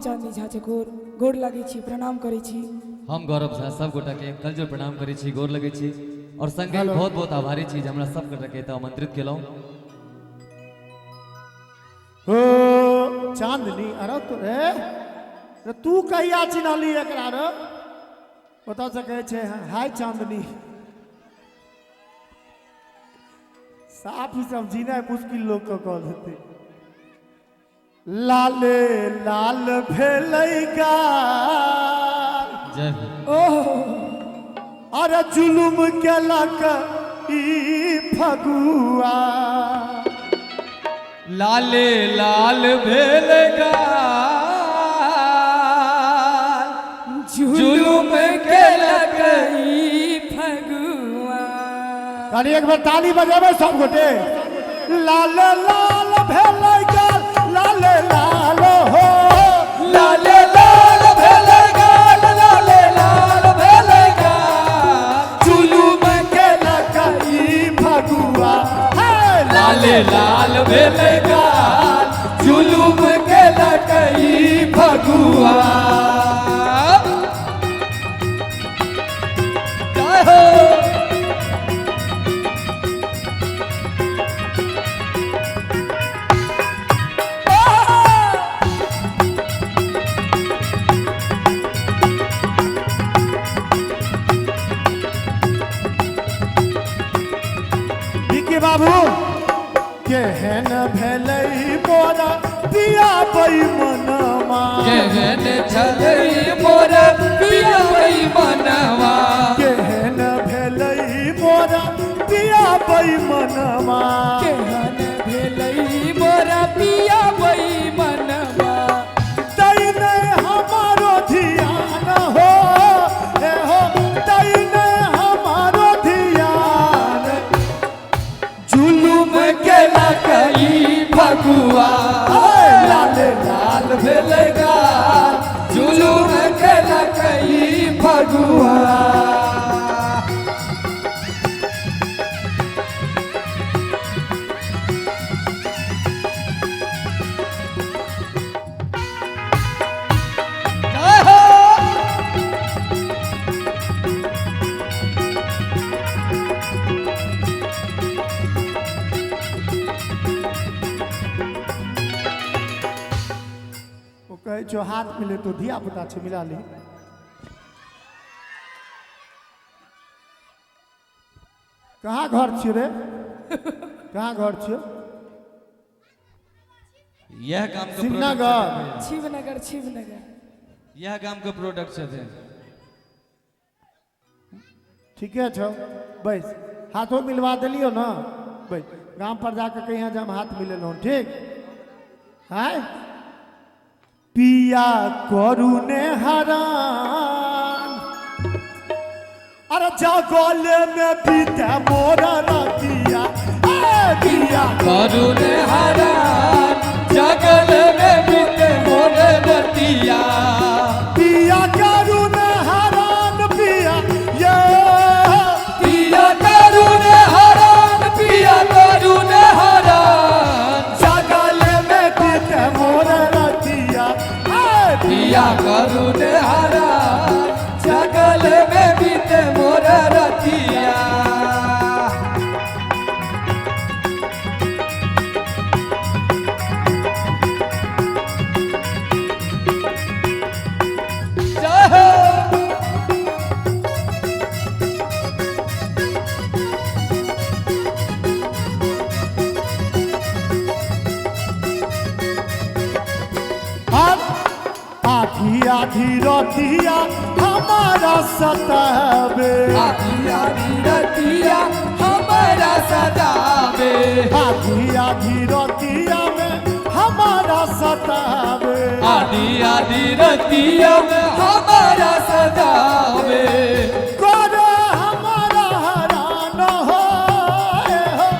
चांदनी झा से गोर लगे छी, प्रणाम करे छी। हम गौरव झा सब गोटा के कलजोर प्रणाम करे छी, गोर लगे छी और संगे बहुत बहुत आभारी छी जे हमरा सब गोटा के आमंत्रित केलौं। हो चांदनी अरे तो रे तू कहिया चिन्हली एकरा रे? ओतऽ से कहै छै हाय चांदनी। साफ ही सब जीना मुश्किल लोग को कह देते। लाले लाल भेलै गाल, जय ओह अरे जुलुम केलक ई फगुआ। लाले लाल भेल जुलुम केलक ई फगुआ। कनी एक बार ताली बजाबे सब गोटे। लाल लाल भेलै गाल, लाले लाल हो, लाले लाल भेलै गाल, लाले लाल भेलै गाल, जुलुम केलक ई फगुआ। लाले लाल भेल जुलुम केलक ई फगुआ। जय हो। विकी बाबू केहन भेलै मोरा पिया बैमनमा, केहन छलै मोरा पिया बैमनवा, केहन भेलै मोरा पिया बैमनमा। केहन भेलै मोरा पिया बैमनवा। तै नै हमारो ध्यान हो, ए हो तै नै हमारो ध्यान। जुलुम केलक ई फगुआ। लाल लाल भेलै गाल, जुलुम केलक ई फगुआ। जय हो। वो कहे जो हाथ मिले तो धिया पुता छे मिला ली। कहाँ घर छियो रे? कहाँ घर छियो? यह काम का शिवनगर। शिवनगर, शिवनगर। यह काम का प्रोडक्ट छथिन। ठीके छो बैस, हाथों मिलवा दिलियो ना। बैस गांव पर जाकर कहीं जब हाथ मिले लो ठीक है। पिया करू ने हरान, अरे जगले में बीते मोरा रतिया। पिया करुण हरान, जगल में बीते मोर रतिया। पिया करू ने हरान, पिया ये पिया करुण हरान, पिया करुण हरान, जगल में बीते मोरा रतिया। पिया करुण हरान, जगल में बीते मोर रतिया। जय हो। आधी आधी रोटिया हमारा सतावे, आधी आधी रतिया हमारा सदावे, आधी आधी रोटिया में हमारा सतावे। आधी आधी रतिया हमारा सदावे। करे हमारा हरान हो,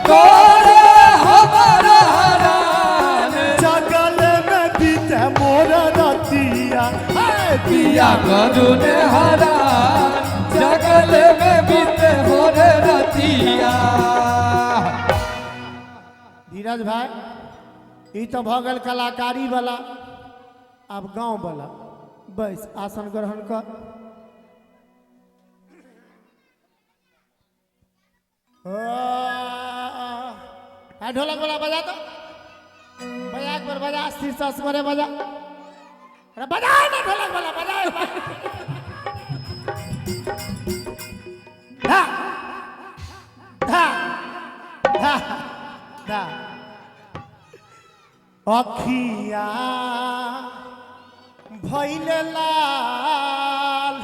करे हमारा हरान, जगल में बीते मोर रतिया। पिया करुण हरान, जगल में बीते मोर रतिया। धीरज भाई ई तो भ गल कलाकारी वाला। अब गांव वाला बस आसन ग्रहण कर। ढोलक वाला बजा तो बजा एक बार बजा स्थिर से स्मरे बजा। अरे बजा ना ढोलक वाला बजा। धा धा धा धा अखिया भइले लाल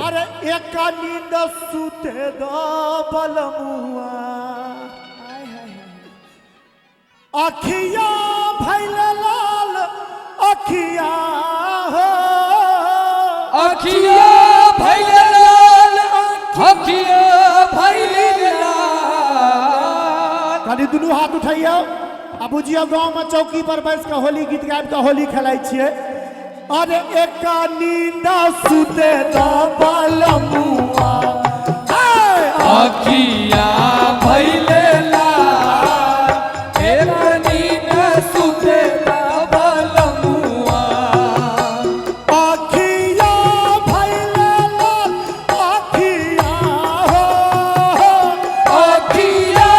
अरे एक नींद सुते द बलमुआ अखिया भइले लाल अखिया हो अखिया भइले लाल अखिया भइले लाल। कनी दुनू हाथ उठाइयो आ बुझियो गांव में चौकी पर बैस के होली गीत गाबि के होली खेलाइ छियै। अरे एक नींद सुते द बलमुआ अखिया भइले लाल एक नींद सुते द बलमुआ अखिया भइले लाल अखिया हो अखिया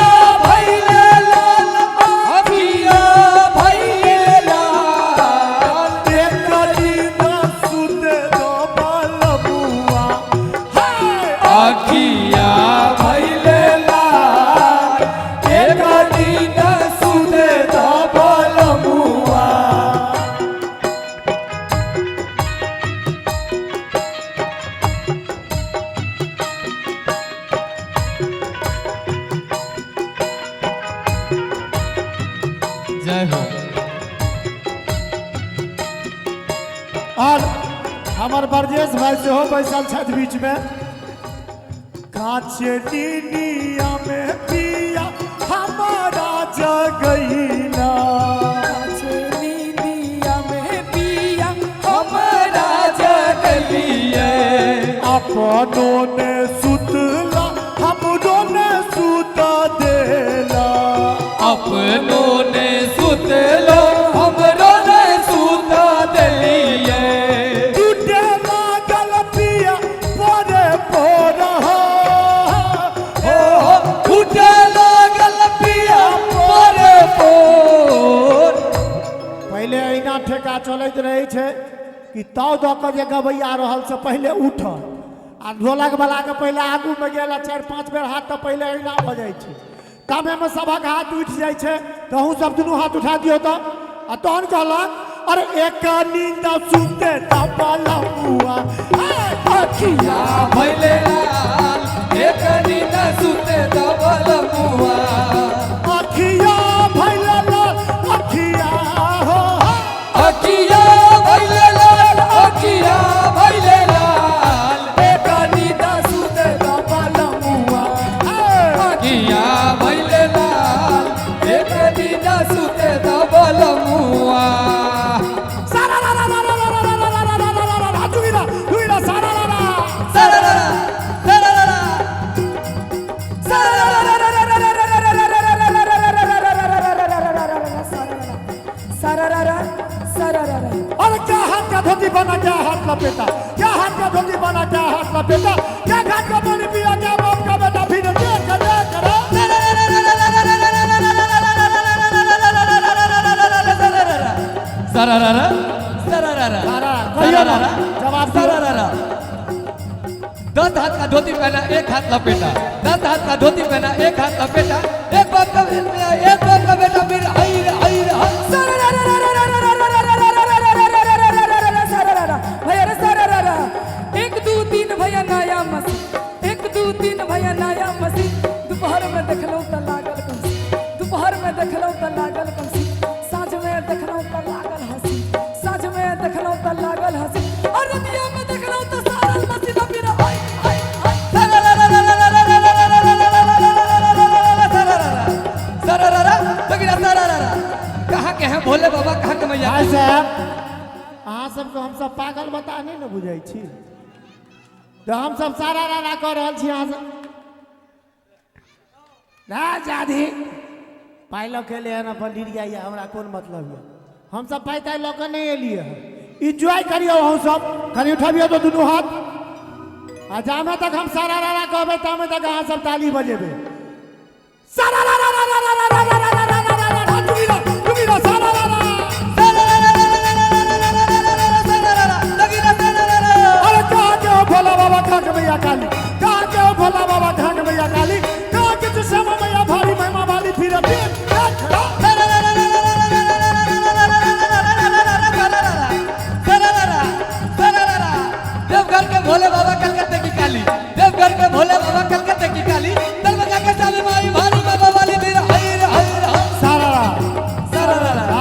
भइले लाल अखिया भइले लाल। एक नींद सुते द बलमुआ अखिया भइले लाल एक नींद सुते द बलमुआ। जय हो। और हमार बरजेश भाई से हो बैसल छत बीच में कांचे नीनिया में पिया हमारा जगैला हमरा जगलिए अपनों ने सुतला हमरों ने सुता देला अपनों ने सुतलो हमरो ने सुता देलिए टूटे लागल पिया पोरे पोर हो उठे लागल पिया पोरे पोर। पहले अहिना ठेका चलैत रहे छे कि ताव दऽ कऽ जे गबैया रहल से पहले उठ आ ढोलक वाला के पहले आगू में गेला 4-5 बेर हाथ तो पहले अहिना हो जाइ छै तामे में सबक हाथ उठ जाइ छै तहू सब दुनू हाथ उठा दियो तो आ तहन कहलक अरे एक नींद सुते त बलमुआ अखिया भइले लाल एक नींद सुते द बलमुआ अखिया भइले लाल अखिया हो अखिया भइले लाल अखिया भइले लाल एक नींद सुते द बलमुआ अखिया भइले लाल एक नींद सुते द बलमुआ। सारा रा रा रा रा रा रा रा रा रा रा रा रा जुगिरा सारा रा रा सरररा सरररा अरे क्या हाथ का धोती बना क्या हाथ लपेटा क्या हाथ का धोती बना क्या हाथ लपेटा क्या घाट का पानी पिया क्या बाप का बेटा फिर देख सरररा सरररा सरररा जवाब दो। सरररा। 10 हाथ का धोती पहना एक हाथ लपेटा 10 हाथ का धोती पहना एक हाथ लपेटा एक बाप का बेटा फिर आई एक दू तीन भैया नया मसी एक दू तीन भैया नया मसी दोपहर में देखलौं त लागल कमसी दोपहर में देखलौं त लागल कमसी साँझ में देखलौं त लागल हंसी साँझ में देखलौं त लागल हंसी और रतिया में देखलौं त सारल मसी न फिर आई सरररा बगिरा सरररा। कहाँ के हैं भोले बाबा कहाँ के मैया भाई साहब अहाँ सबको हम सब पागल बता नहीं न बुझै छी तो हम सब सारा रारा कर रहल छी अहाँ सब ना जादी पाइलो के लिए ना पंडित या हमरा कौन मतलब है हम सब पाई ताई लौके नहीं एलिए इंजॉय करियो हम सब कहीं उठाबियो तो दोनों हाथ आ जामे तक हम सारा रारा कहबे तामे तक अहाँ सब ताली बजेबे सारा रारा रारा रारा रारा रारा रारा जुगिरा सारा रारा अरे कहाँ के हो भोला बाबा घाट मैया काली कहाँ के हो भोला बाबा घाट मैया काली कहाँ के तू श्यामा मैया भारी महिमा वाली फिर देवघर के भोले बाबा कलकत्ते की काली देवघर के भोले बाबा कलकत्ते की काली दरवाजा के सामने माई भारी बाबा वाली फिर हईर हईर सारा सारा सारा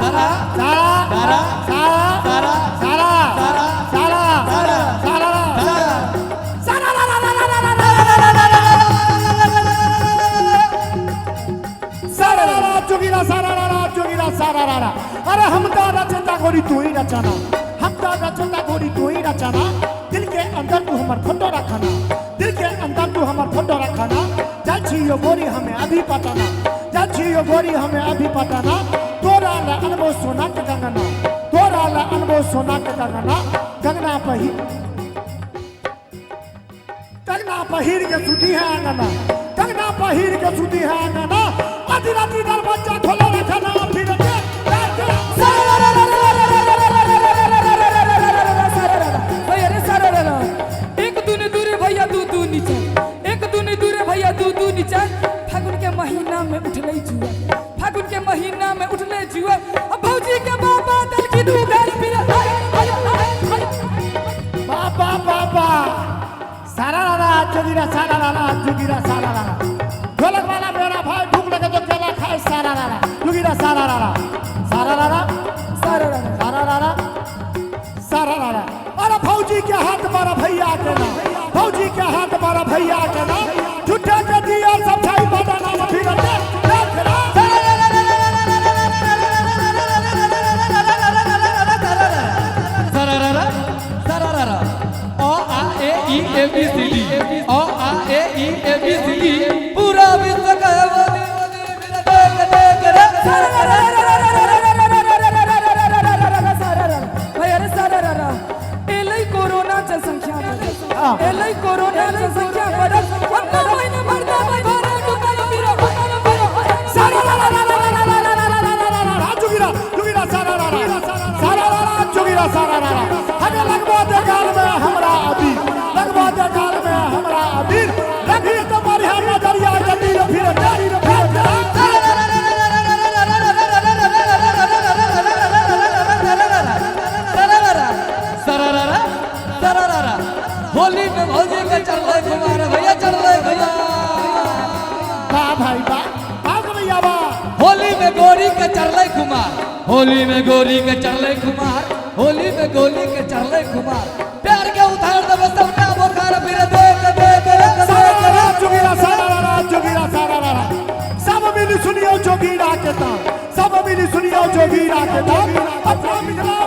सारा सारा सारा सारा सारा सारा सारा जोगिरा सारा रारा अरे हम तो रचना गोरी तू ही रचना हम तो रचना गोरी तू ही रचना दिल के अंदर तू हमार फोटो रखना दिल के अंदर तू हमार फोटो रखना जाची यो गोरी हमें अभी पताना जाची यो गोरी हमें अभी पताना तोरा ला अनमो सोना के गंगना तोरा ला अनमो सोना के गंगना गंगना पहिर के सुती है अंगना गंगना पहिर के सुती है अंगना आधी राती दरवाजा खोला रखना फिर एक दूनी दूरी भैया दू दू नीचे एक दूनी दूरी भैया दू दू नीचे फागुन के महीना में उठले जुआ फागुन के महीना में उठले जुआ अब भौजी के बाबा दल की दू घर फिर बाबा बाबा सारा रारा जोगिरा सारा रारा ढोलक वाला मेरा भाई भूख लगे तो केला खाए सारा रारा जोगिरा सारा रारा अरे भौजी के हाथ मारा भैया के ना भौजी के हाथ मारा भैया के ना झूठे के दिया सब छाई पता ना फिर पूरा विश्व कोरोना जनसंख्या एलै कोरोना जनसंख्या बढ़त महीने मरदा सारा हमें लगवा दे गाल में हमरा अबीर लगवा दे गाल में हमरा अबीर रखी तो बढ़िया नजरिया जल्दी फिर होली में भौजी के चल रहे कुमार भैया चल रहे भैया भाई भैया बा होली में गोरी के चल रहे कुमार होली में गोरी के चल रहे कुमार होली में गोली के चल रहे कुमार प्यार के उतार दे सबका बोखार फिर देख जोगिरा सारा सब मिली सुनियो जोगिरा के तान सब मिली सुनियो जोगिरा के तान अपना मिला